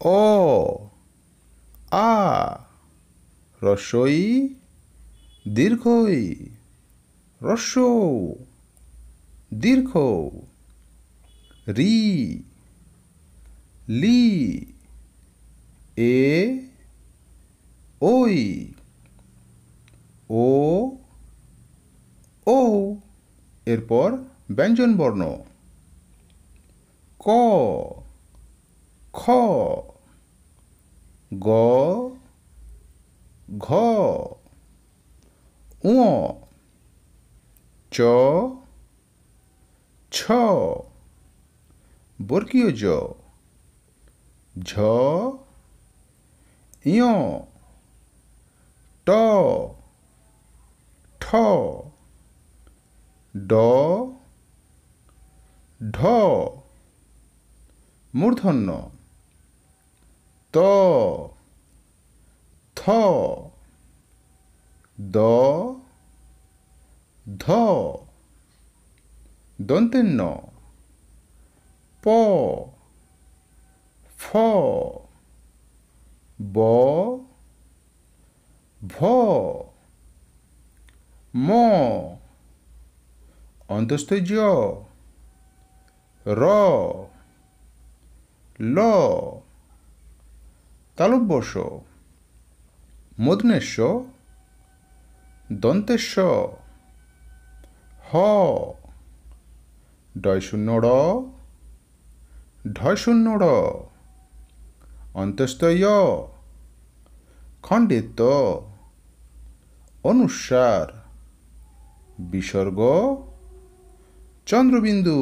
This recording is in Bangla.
অ আ হ্রস্ব ই দীর্ঘ ই হ্রস্ব উ দীর্ঘ উ রি লি এ ওই ও ও এরপর ব্যঞ্জনবর্ণ ক খ গ ঘ ঙ চ ছ বর্গীয় জ ঝ ঞ ট ঠ ড ঢ মূর্ধন্য ত থ দ ধ দন্তেন্ন প ফ ব ভ ম অন্তস্থ জ র ল তালব্য শ মূর্ধন্য ষ দন্তেশ্ব হ ডয়শূন্য ড় ঢয়শূন্য ড় অন্তস্থ য় খণ্ডিত অনুস্বার বিসর্গ চন্দ্রবিন্দু।